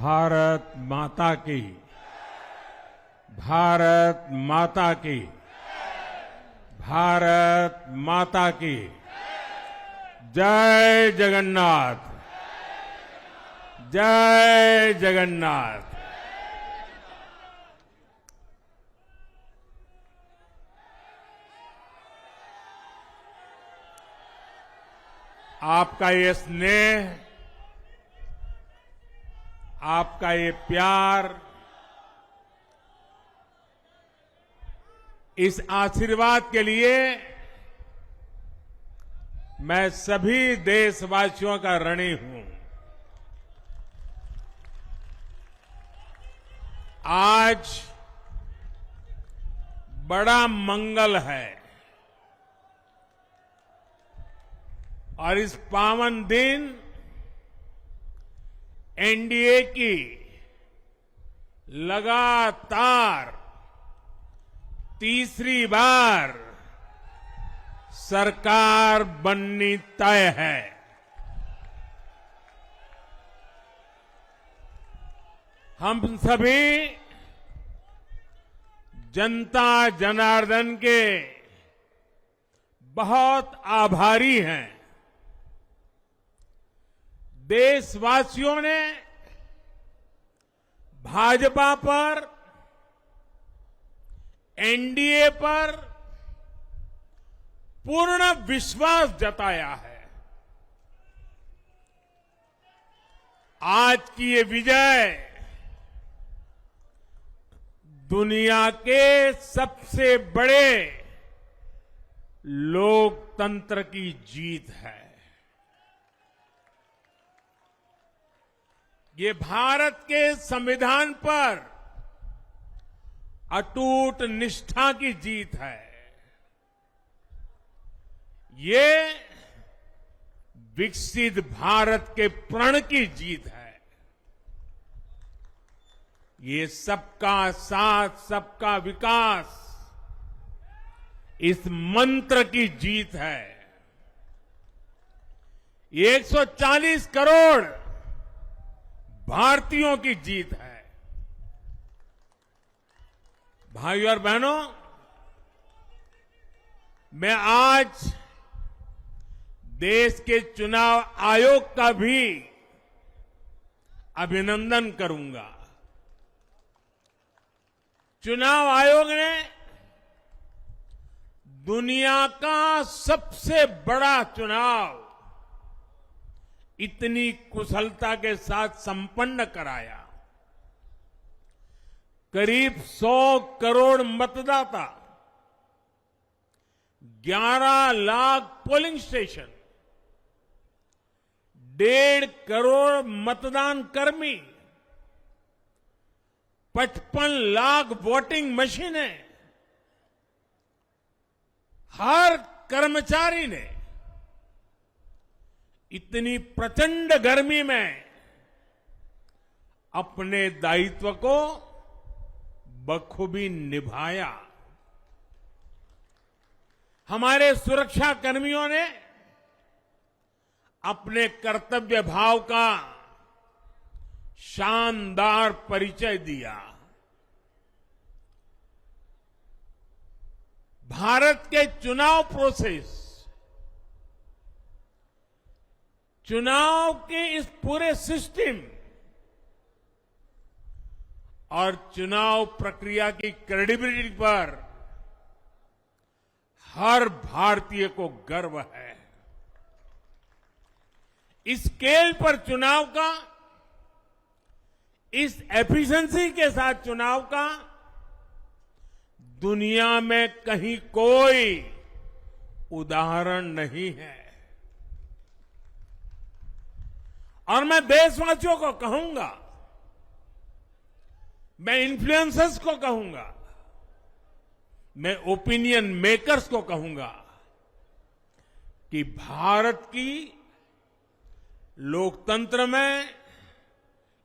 भारत माता की, भारत माता की, भारत माता की। जय जगन्नाथ, जय जगन्नाथ। आपका ये स्नेह, आपका ये प्यार, इस आशीर्वाद के लिए मैं सभी देशवासियों का ऋणी हूं। आज बड़ा मंगल है और इस पावन दिन एनडीए की लगातार तीसरी बार सरकार बननी तय है। हम सभी जनता जनार्दन के बहुत आभारी हैं। देशवासियों ने भाजपा पर, एनडीए पर पूर्ण विश्वास जताया है। आज की ये विजय दुनिया के सबसे बड़े लोकतंत्र की जीत है। ये भारत के संविधान पर अटूट निष्ठा की जीत है। ये विकसित भारत के प्रण की जीत है। ये सबका साथ, सबका विकास, इस मंत्र की जीत है। ये 140 करोड़ भारतीयों की जीत है। भाइयों और बहनों, मैं आज देश के चुनाव आयोग का भी अभिनंदन करूंगा। चुनाव आयोग ने दुनिया का सबसे बड़ा चुनाव इतनी कुशलता के साथ संपन्न कराया। करीब 100 करोड़ मतदाता, 11 लाख पोलिंग स्टेशन, 1.5 करोड़ मतदान कर्मी, 55 लाख वोटिंग मशीनें, हर कर्मचारी ने इतनी प्रचंड गर्मी में अपने दायित्व को बखूबी निभाया। हमारे सुरक्षा कर्मियों ने अपने कर्तव्य भाव का शानदार परिचय दिया। भारत के चुनाव प्रोसेस, चुनाव के इस पूरे सिस्टम और चुनाव प्रक्रिया की क्रेडिबिलिटी पर हर भारतीय को गर्व है। इस स्केल पर चुनाव का, इस एफिशिएंसी के साथ चुनाव का दुनिया में कहीं कोई उदाहरण नहीं है। और मैं देशवासियों को कहूंगा, मैं इन्फ्लुएंसर्स को कहूंगा, मैं ओपिनियन मेकर्स को कहूंगा कि भारत की लोकतंत्र में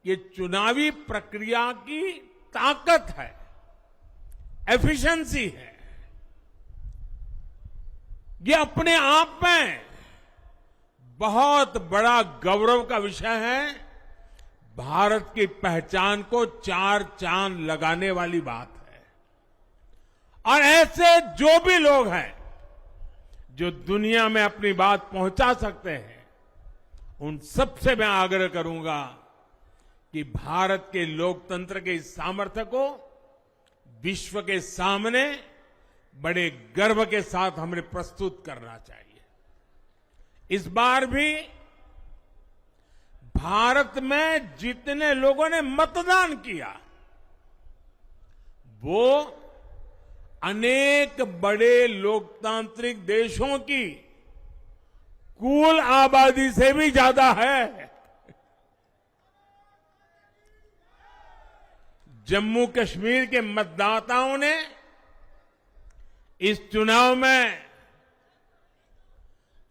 ये चुनावी प्रक्रिया की ताकत है, एफिशिएंसी है। ये अपने आप में बहुत बड़ा गौरव का विषय है। भारत की पहचान को चार चांद लगाने वाली बात है। और ऐसे जो भी लोग हैं जो दुनिया में अपनी बात पहुंचा सकते हैं, उन सबसे मैं आग्रह करूंगा कि भारत के लोकतंत्र के इस सामर्थ्य को विश्व के सामने बड़े गर्व के साथ हमें प्रस्तुत करना चाहिए। इस बार भी भारत में जितने लोगों ने मतदान किया, वो अनेक बड़े लोकतांत्रिक देशों की कुल आबादी से भी ज्यादा है। जम्मू कश्मीर के मतदाताओं ने इस चुनाव में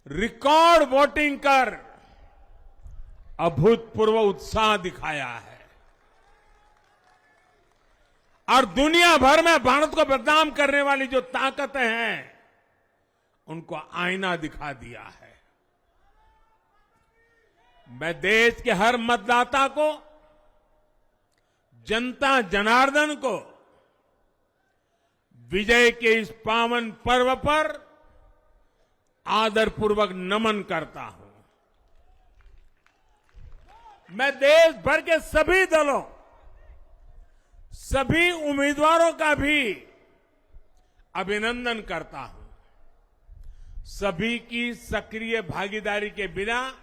रिकॉर्ड वोटिंग कर अभूतपूर्व उत्साह दिखाया है और दुनिया भर में भारत को बदनाम करने वाली जो ताकतें हैं, उनको आईना दिखा दिया है। मैं देश के हर मतदाता को, जनता जनार्दन को विजय के इस पावन पर्व पर आदरपूर्वक नमन करता हूं। मैं देश भर के सभी दलों, सभी उम्मीदवारों का भी अभिनंदन करता हूं। सभी की सक्रिय भागीदारी के बिना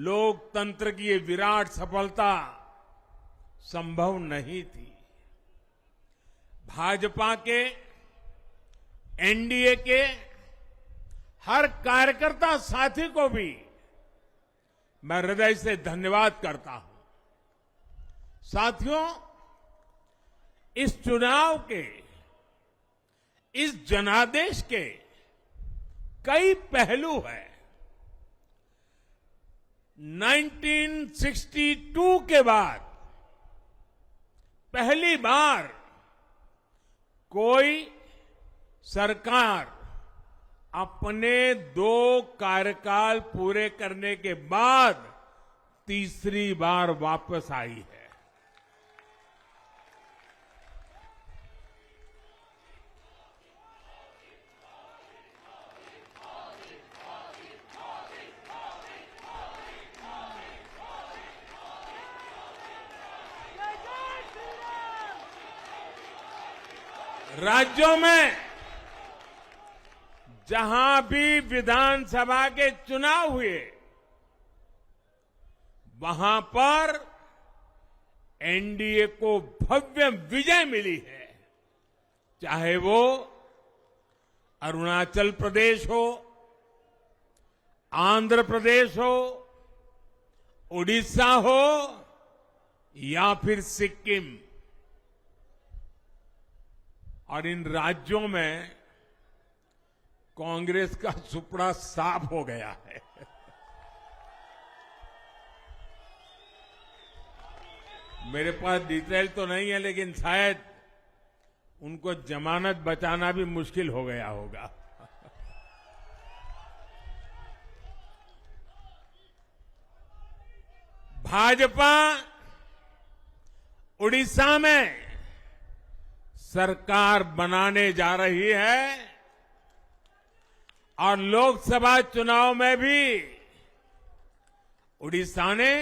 लोकतंत्र की ये विराट सफलता संभव नहीं थी। भाजपा के, एनडीए के हर कार्यकर्ता साथी को भी मैं हृदय से धन्यवाद करता हूं। साथियों, इस चुनाव के, इस जनादेश के कई पहलू हैं। 1962 के बाद पहली बार कोई सरकार अपने 2 कार्यकाल पूरे करने के बाद तीसरी बार वापस आई है। राज्यों में जहां भी विधानसभा के चुनाव हुए, वहां पर एनडीए को भव्य विजय मिली है। चाहे वो अरुणाचल प्रदेश हो, आंध्र प्रदेश हो, उड़ीसा हो या फिर सिक्किम। और इन राज्यों में कांग्रेस का सुपड़ा साफ हो गया है। मेरे पास डिटेल तो नहीं है, लेकिन शायद उनको जमानत बचाना भी मुश्किल हो गया होगा। भाजपा उड़ीसा में सरकार बनाने जा रही है और लोकसभा चुनाव में भी उड़ीसा ने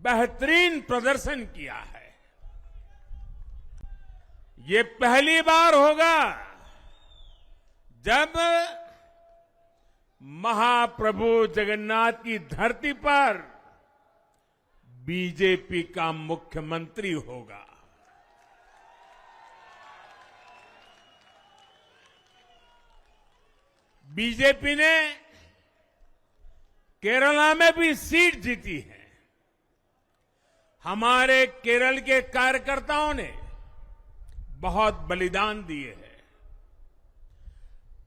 बेहतरीन प्रदर्शन किया है। ये पहली बार होगा जब महाप्रभु जगन्नाथ की धरती पर बीजेपी का मुख्यमंत्री होगा। बीजेपी ने केरला में भी सीट जीती है। हमारे केरल के कार्यकर्ताओं ने बहुत बलिदान दिए हैं।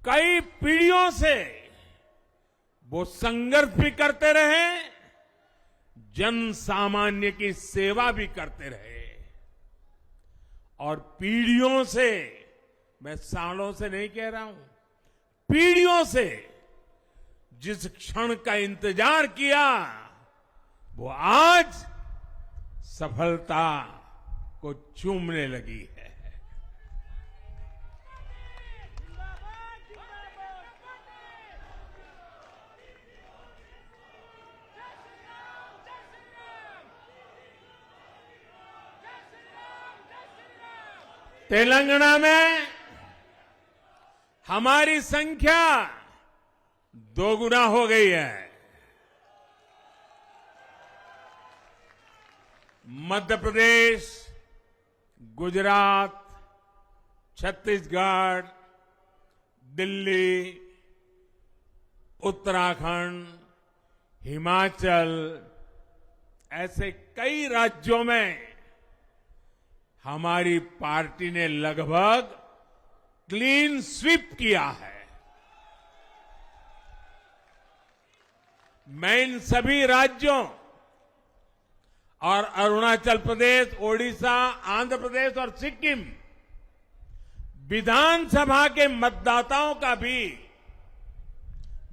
कई पीढ़ियों से वो संघर्ष भी करते रहे, जन सामान्य की सेवा भी करते रहे। और पीढ़ियों से, मैं सालों से नहीं कह रहा हूं, पीढ़ियों से जिस क्षण का इंतजार किया वो आज सफलता को चूमने लगी है। तेलंगाना में हमारी संख्या दोगुना हो गई है। मध्य प्रदेश, गुजरात, छत्तीसगढ़, दिल्ली, उत्तराखंड, हिमाचल ऐसे कई राज्यों में हमारी पार्टी ने लगभग क्लीन स्वीप किया है। मैं इन सभी राज्यों और अरुणाचल प्रदेश, ओडिशा, आंध्र प्रदेश और सिक्किम विधानसभा के मतदाताओं का भी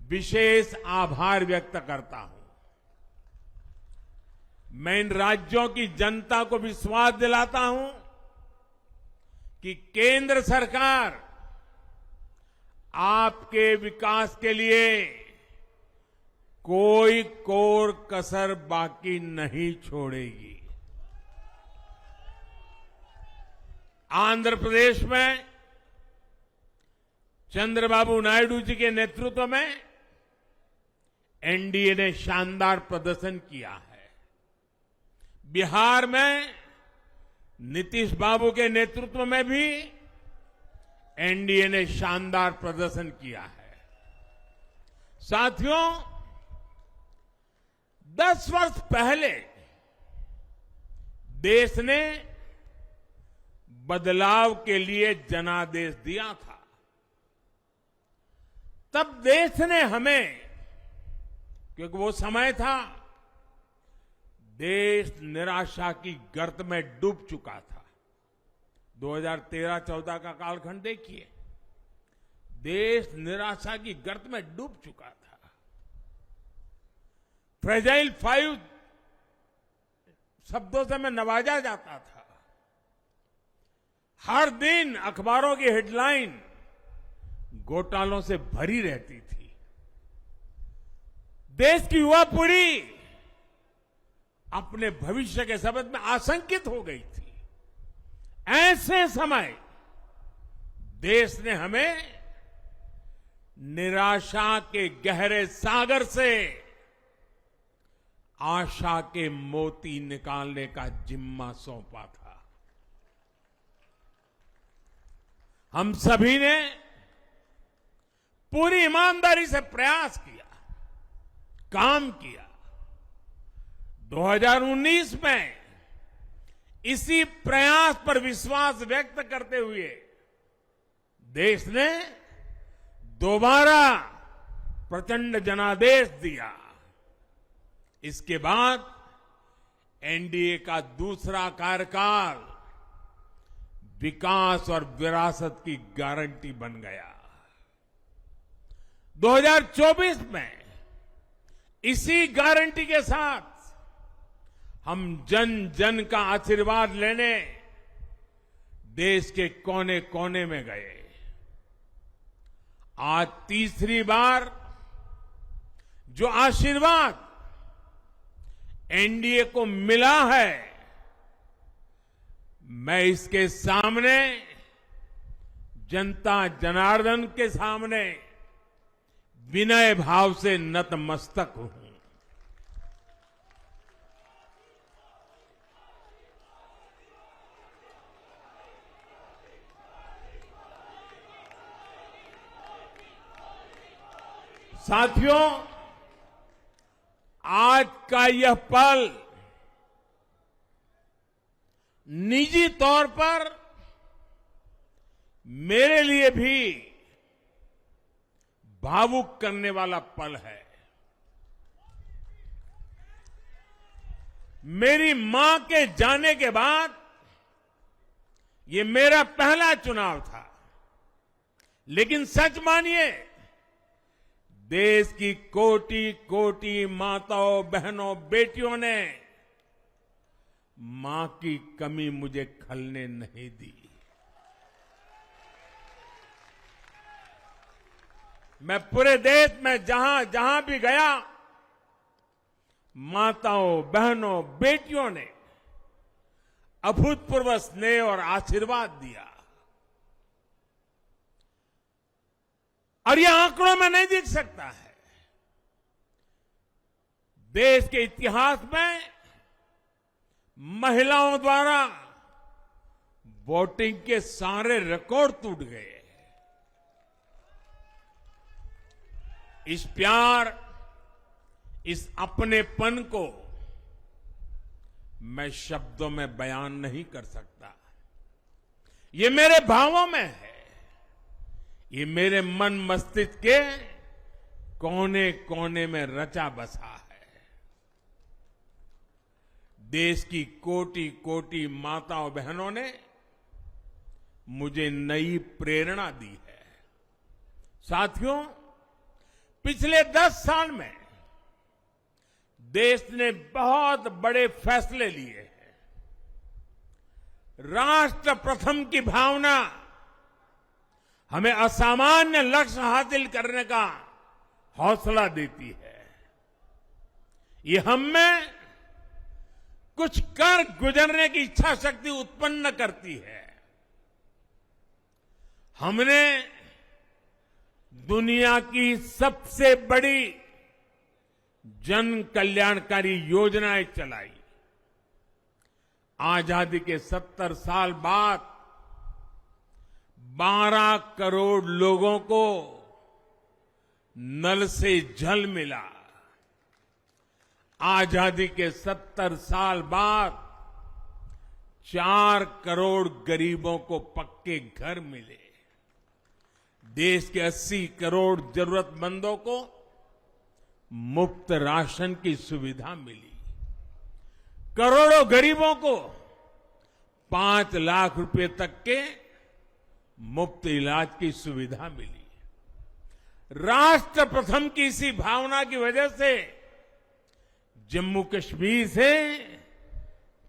विशेष आभार व्यक्त करता हूं। मैं इन राज्यों की जनता को विश्वास दिलाता हूं कि केंद्र सरकार आपके विकास के लिए कोई कोर कसर बाकी नहीं छोड़ेगी। आंध्र प्रदेश में चंद्रबाबू नायडू जी के नेतृत्व में एनडीए ने शानदार प्रदर्शन किया है। बिहार में नीतीश बाबू के नेतृत्व में भी एनडीए ने शानदार प्रदर्शन किया है। साथियों, 10 वर्ष पहले देश ने बदलाव के लिए जनादेश दिया था। तब देश ने हमें, क्योंकि वो समय था देश निराशा की गर्त में डूब चुका था। 2013-14 का कालखंड देखिए, देश निराशा की गर्त में डूब चुका था। फ्रेजाइल 5 शब्दों से मैं नवाजा जाता था। हर दिन अखबारों की हेडलाइन घोटालों से भरी रहती थी। देश की युवा पीढ़ी अपने भविष्य के संबंध में आशंकित हो गई थी। ऐसे समय देश ने हमें निराशा के गहरे सागर से आशा के मोती निकालने का जिम्मा सौंपा था। हम सभी ने पूरी ईमानदारी से प्रयास किया, काम किया। 2019 में इसी प्रयास पर विश्वास व्यक्त करते हुए देश ने दोबारा प्रचंड जनादेश दिया। इसके बाद एनडीए का दूसरा कार्यकाल विकास और विरासत की गारंटी बन गया। 2024 में इसी गारंटी के साथ हम जन जन का आशीर्वाद लेने देश के कोने कोने में गए। आज तीसरी बार जो आशीर्वाद एनडीए को मिला है, मैं इसके सामने, जनता जनार्दन के सामने विनय भाव से नतमस्तक हूं। साथियों, आज का यह पल निजी तौर पर मेरे लिए भी भावुक करने वाला पल है। मेरी मां के जाने के बाद ये मेरा पहला चुनाव था, लेकिन सच मानिए देश की कोटि कोटि माताओं, बहनों, बेटियों ने मां की कमी मुझे खलने नहीं दी। मैं पूरे देश में जहां जहां भी गया, माताओं, बहनों, बेटियों ने अभूतपूर्व स्नेह और आशीर्वाद दिया। और ये आंकड़ों में नहीं दिख सकता है। देश के इतिहास में महिलाओं द्वारा वोटिंग के सारे रिकॉर्ड टूट गए। इस प्यार, इस अपनेपन को मैं शब्दों में बयान नहीं कर सकता। ये मेरे भावों में है। ये मेरे मन मस्तिष्क के कोने कोने में रचा बसा है। देश की कोटि कोटि माताओं, बहनों ने मुझे नई प्रेरणा दी है। साथियों, पिछले 10 साल में देश ने बहुत बड़े फैसले लिए हैं। राष्ट्र प्रथम की भावना हमें असामान्य लक्ष्य हासिल करने का हौसला देती है। ये हम में कुछ कर गुजरने की इच्छा शक्ति उत्पन्न करती है। हमने दुनिया की सबसे बड़ी जन कल्याणकारी योजनाएं चलाई। आजादी के 70 साल बाद 12 करोड़ लोगों को नल से जल मिला। आजादी के 70 साल बाद 4 करोड़ गरीबों को पक्के घर मिले। देश के 80 करोड़ जरूरतमंदों को मुफ्त राशन की सुविधा मिली। करोड़ों गरीबों को 5 लाख रुपए तक के मुफ्त इलाज की सुविधा मिली। राष्ट्र प्रथम की इसी भावना की वजह से जम्मू कश्मीर से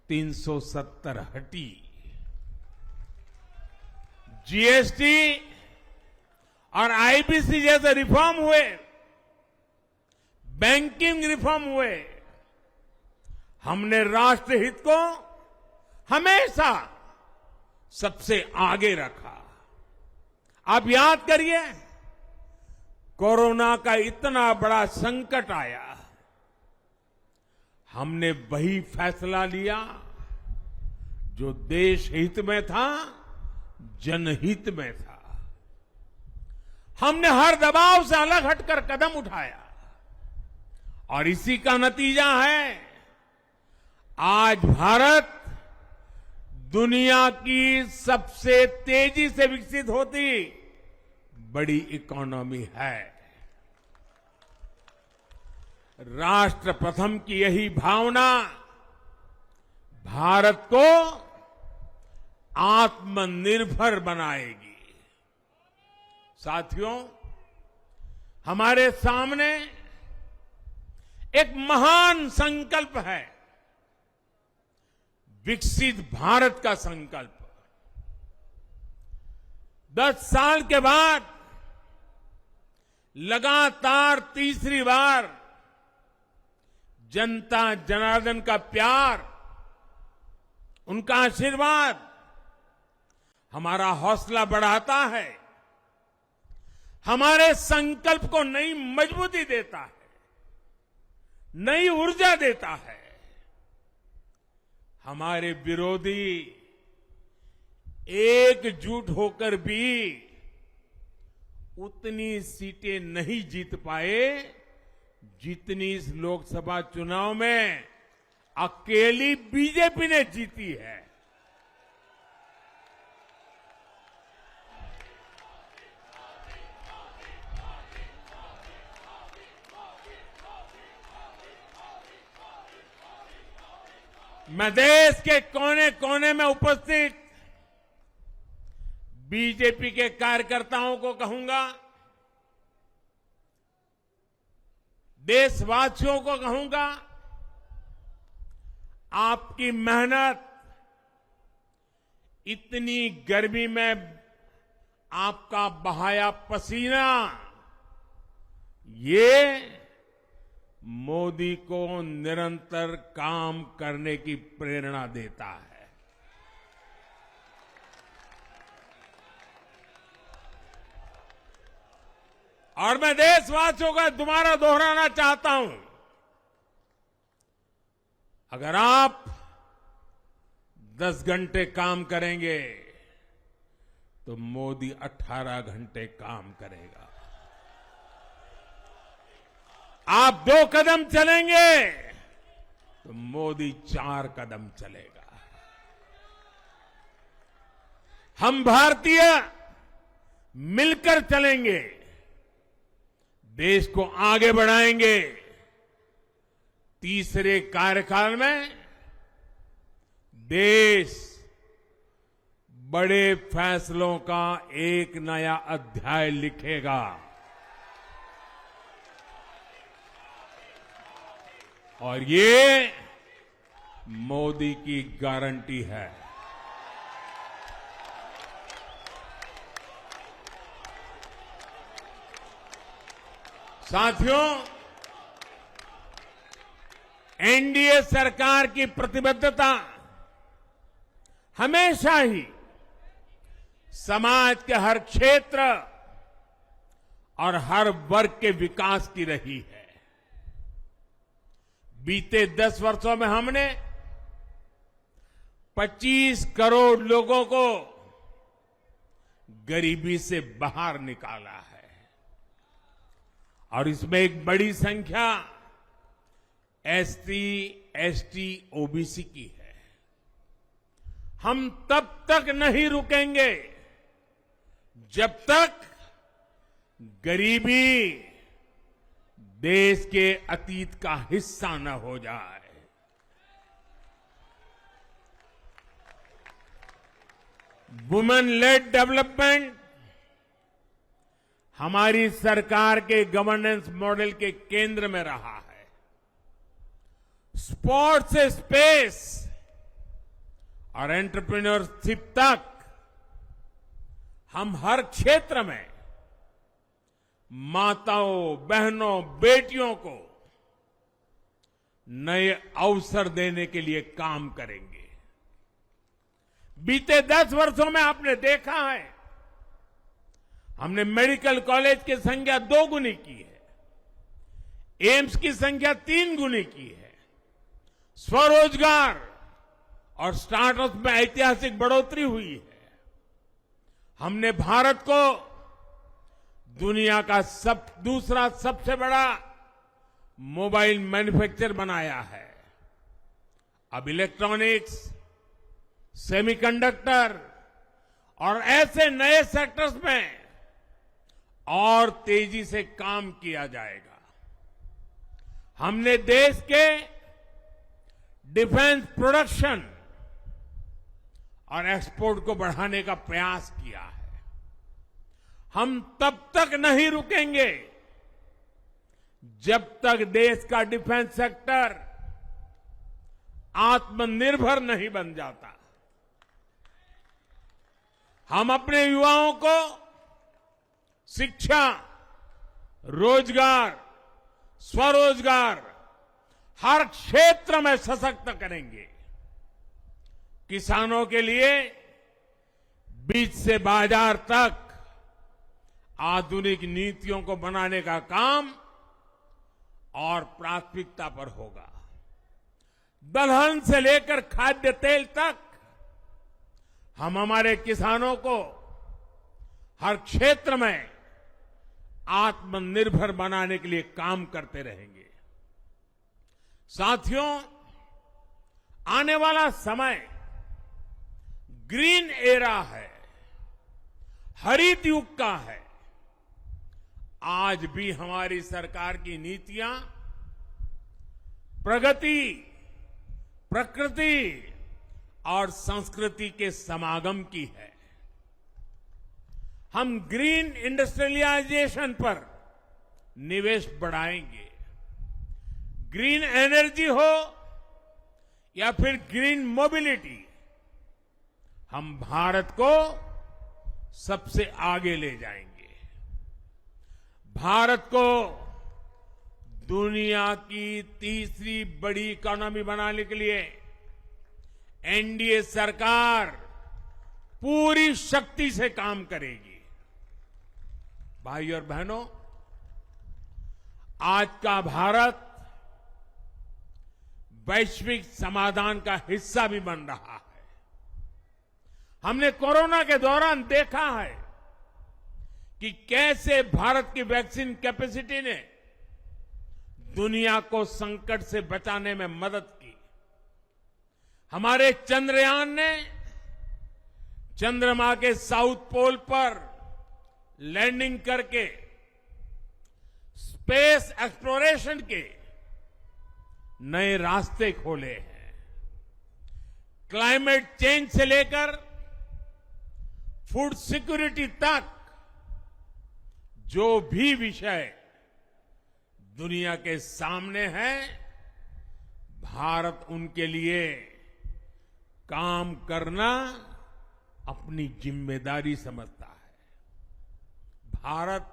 370 हटी। जीएसटी और आईबीसी जैसे रिफॉर्म हुए, बैंकिंग रिफॉर्म हुए। हमने राष्ट्रहित को हमेशा सबसे आगे रखा। आप याद करिए, कोरोना का इतना बड़ा संकट आया, हमने वही फैसला लिया जो देश हित में था, जनहित में था। हमने हर दबाव से अलग हटकर कदम उठाया और इसी का नतीजा है आज भारत दुनिया की सबसे तेजी से विकसित होती बड़ी इकोनॉमी है। राष्ट्र प्रथम की यही भावना भारत को आत्मनिर्भर बनाएगी। साथियों, हमारे सामने एक महान संकल्प है, विकसित भारत का संकल्प। 10 साल के बाद लगातार तीसरी बार जनता जनार्दन का प्यार, उनका आशीर्वाद हमारा हौसला बढ़ाता है, हमारे संकल्प को नई मजबूती देता है, नई ऊर्जा देता है। हमारे विरोधी एकजुट होकर भी उतनी सीटें नहीं जीत पाए जितनी इस लोकसभा चुनाव में अकेली बीजेपी ने जीती है। मैं देश के कोने कोने में उपस्थित बीजेपी के कार्यकर्ताओं को कहूंगा, देशवासियों को कहूंगा, आपकी मेहनत, इतनी गर्मी में आपका बहाया पसीना, ये मोदी को निरंतर काम करने की प्रेरणा देता है। और मैं देशवासियों का दोबारा दोहराना चाहता हूं, अगर आप 10 घंटे काम करेंगे तो मोदी 18 घंटे काम करेगा। आप 2 कदम चलेंगे तो मोदी 4 कदम चलेगा। हम भारतीय मिलकर चलेंगे, देश को आगे बढ़ाएंगे। तीसरे कार्यकाल में देश बड़े फैसलों का एक नया अध्याय लिखेगा। और ये मोदी की गारंटी है। साथियों, एनडीए सरकार की प्रतिबद्धता हमेशा ही समाज के हर क्षेत्र और हर वर्ग के विकास की रही है। बीते 10 वर्षों में हमने 25 करोड़ लोगों को गरीबी से बाहर निकाला है, और इसमें एक बड़ी संख्या एसटी, एसटी, ओबीसी की है। हम तब तक नहीं रुकेंगे जब तक गरीबी देश के अतीत का हिस्सा न हो जाए। वुमेन लेड डेवलपमेंट हमारी सरकार के गवर्नेंस मॉडल के केंद्र में रहा है। स्पोर्ट्स से स्पेस और एंटरप्रेन्योरशिप तक हम हर क्षेत्र में माताओं, बहनों, बेटियों को नए अवसर देने के लिए काम करेंगे। बीते 10 वर्षों में आपने देखा है, हमने मेडिकल कॉलेज की संख्या 2 गुनी की है, एम्स की संख्या 3 गुनी की है, स्वरोजगार और स्टार्टअप में ऐतिहासिक बढ़ोतरी हुई है। हमने भारत को दुनिया का दूसरा सबसे बड़ा मोबाइल मैन्युफैक्चरर बनाया है। अब इलेक्ट्रॉनिक्स, सेमीकंडक्टर और ऐसे नए सेक्टर्स में और तेजी से काम किया जाएगा। हमने देश के डिफेंस प्रोडक्शन और एक्सपोर्ट को बढ़ाने का प्रयास किया है। हम तब तक नहीं रुकेंगे जब तक देश का डिफेंस सेक्टर आत्मनिर्भर नहीं बन जाता। हम अपने युवाओं को शिक्षा, रोजगार, स्वरोजगार हर क्षेत्र में सशक्त करेंगे। किसानों के लिए बीज से बाजार तक आधुनिक नीतियों को बनाने का काम और प्राथमिकता पर होगा। दलहन से लेकर खाद्य तेल तक हम हमारे किसानों को हर क्षेत्र में आत्मनिर्भर बनाने के लिए काम करते रहेंगे। साथियों, आने वाला समय ग्रीन एरा है, हरित युग का है। आज भी हमारी सरकार की नीतियां प्रगति, प्रकृति और संस्कृति के समागम की है। हम ग्रीन इंडस्ट्रियलाइजेशन पर निवेश बढ़ाएंगे, ग्रीन एनर्जी हो या फिर ग्रीन मोबिलिटी, हम भारत को सबसे आगे ले जाएंगे। भारत को दुनिया की तीसरी बड़ी इकोनॉमी बनाने के लिए एनडीए सरकार पूरी शक्ति से काम करेगी। भाई और बहनों, आज का भारत वैश्विक समाधान का हिस्सा भी बन रहा है। हमने कोरोना के दौरान देखा है कि कैसे भारत की वैक्सीन कैपेसिटी ने दुनिया को संकट से बचाने में मदद की। हमारे चंद्रयान ने चंद्रमा के साउथ पोल पर लैंडिंग करके स्पेस एक्सप्लोरेशन के नए रास्ते खोले हैं। क्लाइमेट चेंज से लेकर फूड सिक्योरिटी तक जो भी विषय दुनिया के सामने है, भारत उनके लिए काम करना अपनी जिम्मेदारी समझता है। भारत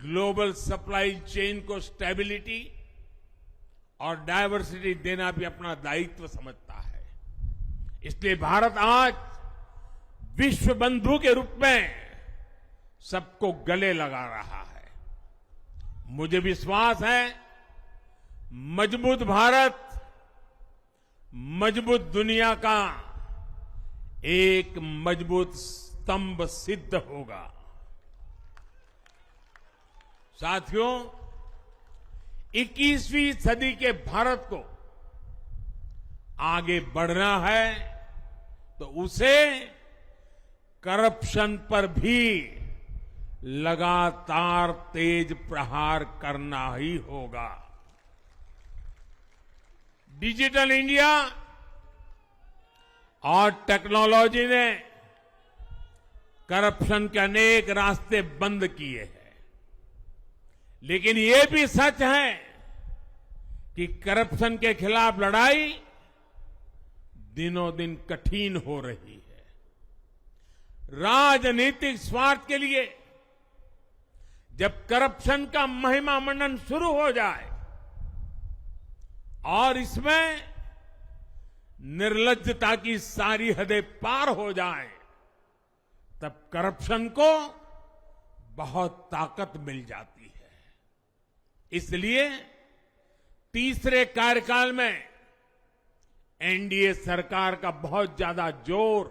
ग्लोबल सप्लाई चेन को स्टेबिलिटी और डायवर्सिटी देना भी अपना दायित्व समझता है। इसलिए भारत आज विश्व बंधु के रूप में सबको गले लगा रहा है। मुझे विश्वास है, मजबूत भारत मजबूत दुनिया का एक मजबूत स्तंभ सिद्ध होगा। साथियों, 21वीं सदी के भारत को आगे बढ़ना है तो उसे करप्शन पर भी लगातार तेज प्रहार करना ही होगा। डिजिटल इंडिया और टेक्नोलॉजी ने करप्शन के अनेक रास्ते बंद किए हैं, लेकिन ये भी सच है कि करप्शन के खिलाफ लड़ाई दिनों दिन कठिन हो रही है। राजनीतिक स्वार्थ के लिए जब करप्शन का महिमा मंडन शुरू हो जाए और इसमें निर्लज्जता की सारी हदें पार हो जाए, तब करप्शन को बहुत ताकत मिल जाती है। इसलिए तीसरे कार्यकाल में एनडीए सरकार का बहुत ज्यादा जोर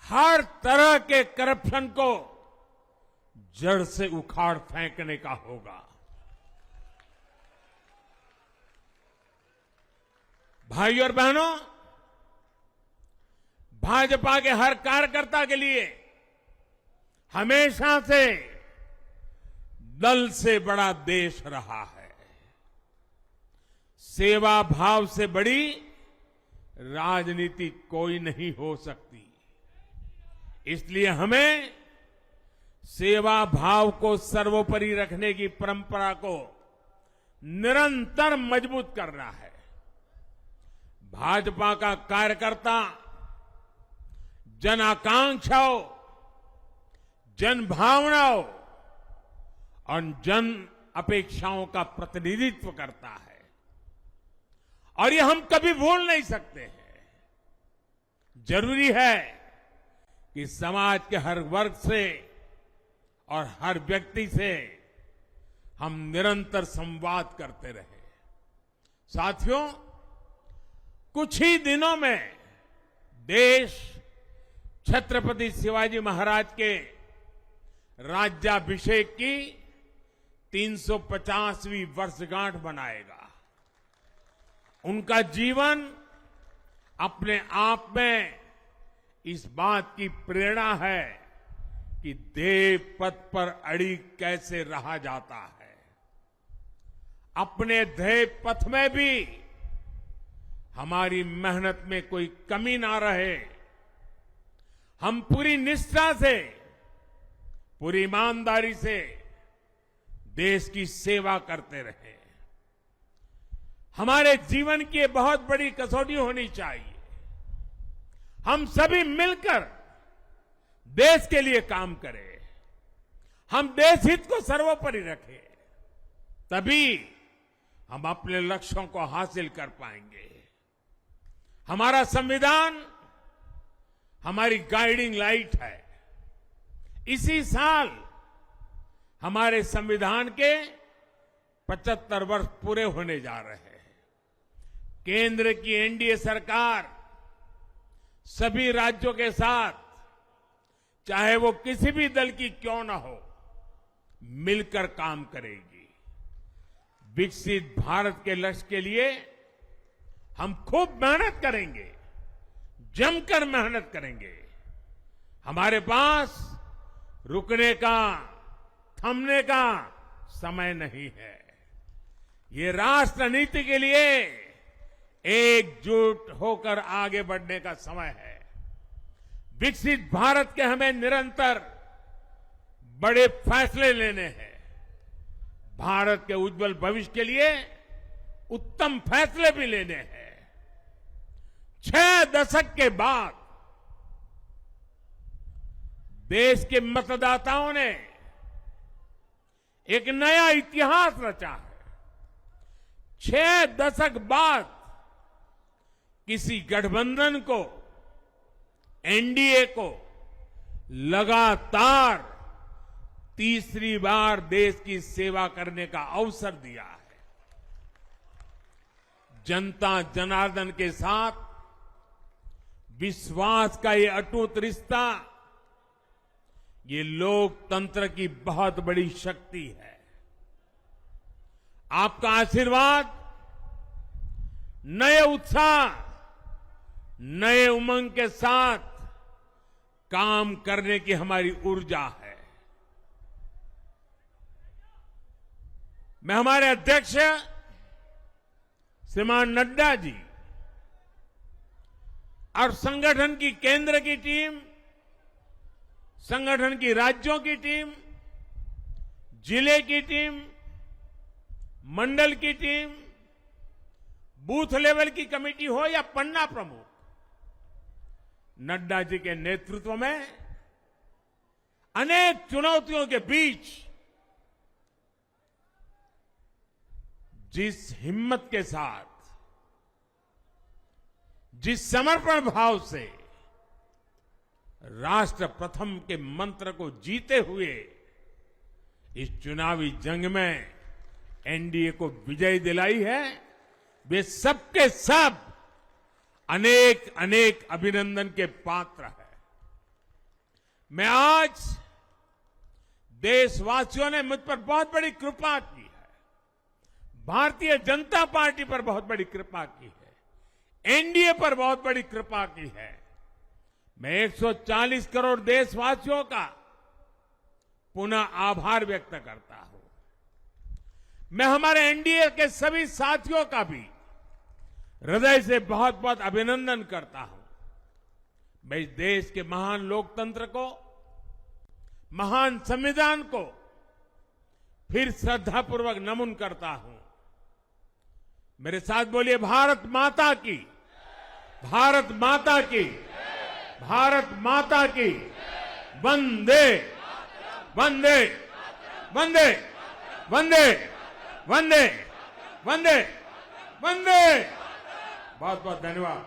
हर तरह के करप्शन को जड़ से उखाड़ फेंकने का होगा। भाइयों और बहनों, भाजपा के हर कार्यकर्ता के लिए हमेशा से दल से बड़ा देश रहा है। सेवा भाव से बड़ी राजनीति कोई नहीं हो सकती। इसलिए हमें सेवा भाव को सर्वोपरि रखने की परंपरा को निरंतर मजबूत करना है। भाजपा का कार्यकर्ता जन आकांक्षाओं, जन भावनाओं और जन अपेक्षाओं का प्रतिनिधित्व करता है, और ये हम कभी भूल नहीं सकते हैं। जरूरी है कि समाज के हर वर्ग से और हर व्यक्ति से हम निरंतर संवाद करते रहे। साथियों, कुछ ही दिनों में देश छत्रपति शिवाजी महाराज के राज्याभिषेक की 350वीं वर्षगांठ मनाएगा। उनका जीवन अपने आप में इस बात की प्रेरणा है कि देव पथ पर अड़ी कैसे रहा जाता है। अपने देव पथ में भी हमारी मेहनत में कोई कमी ना रहे। हम पूरी निष्ठा से, पूरी ईमानदारी से देश की सेवा करते रहे। हमारे जीवन की बहुत बड़ी कसौटी होनी चाहिए। हम सभी मिलकर देश के लिए काम करें, हम देश हित को सर्वोपरि रखें, तभी हम अपने लक्ष्यों को हासिल कर पाएंगे। हमारा संविधान हमारी गाइडिंग लाइट है। इसी साल हमारे संविधान के 75 वर्ष पूरे होने जा रहे हैं। केंद्र की एनडीए सरकार सभी राज्यों के साथ, चाहे वो किसी भी दल की क्यों न हो, मिलकर काम करेगी। विकसित भारत के लक्ष्य के लिए हम खूब मेहनत करेंगे, जमकर मेहनत करेंगे। हमारे पास रुकने का, थमने का समय नहीं है। ये राष्ट्र नीति के लिए एकजुट होकर आगे बढ़ने का समय है। विकसित भारत के हमें निरंतर बड़े फैसले लेने हैं। भारत के उज्जवल भविष्य के लिए उत्तम फैसले भी लेने हैं। 6 दशक के बाद देश के मतदाताओं ने एक नया इतिहास रचा है। 6 दशक बाद किसी गठबंधन को, एनडीए को लगातार तीसरी बार देश की सेवा करने का अवसर दिया है। जनता जनार्दन के साथ विश्वास का ये अटूट रिश्ता, ये लोकतंत्र की बहुत बड़ी शक्ति है। आपका आशीर्वाद नए उत्साह, नए उमंग के साथ काम करने की हमारी ऊर्जा है। मैं हमारे अध्यक्ष श्रीमान नड्डा जी और संगठन की केंद्र की टीम, संगठन की राज्यों की टीम, जिले की टीम, मंडल की टीम, बूथ लेवल की कमेटी हो या पन्ना प्रमुख, नड्डा जी के नेतृत्व में अनेक चुनौतियों के बीच जिस हिम्मत के साथ, जिस समर्पण भाव से राष्ट्र प्रथम के मंत्र को जीते हुए इस चुनावी जंग में एनडीए को विजय दिलाई है, वे सबके सब अनेक अनेक अभिनंदन के पात्र हैं। मैं आज देशवासियों ने मुझ पर बहुत बड़ी कृपा की है, भारतीय जनता पार्टी पर बहुत बड़ी कृपा की है, एनडीए पर बहुत बड़ी कृपा की है। मैं 140 करोड़ देशवासियों का पुनः आभार व्यक्त करता हूं। मैं हमारे एनडीए के सभी साथियों का भी हृदय से बहुत बहुत अभिनंदन करता हूं। मैं इस देश के महान लोकतंत्र को, महान संविधान को फिर श्रद्धापूर्वक नमन करता हूं। मेरे साथ बोलिए, भारत माता की, भारत माता की, भारत माता की, वंदे वंदे वंदे वंदे वंदे वंदे वंदे। बहुत बहुत धन्यवाद।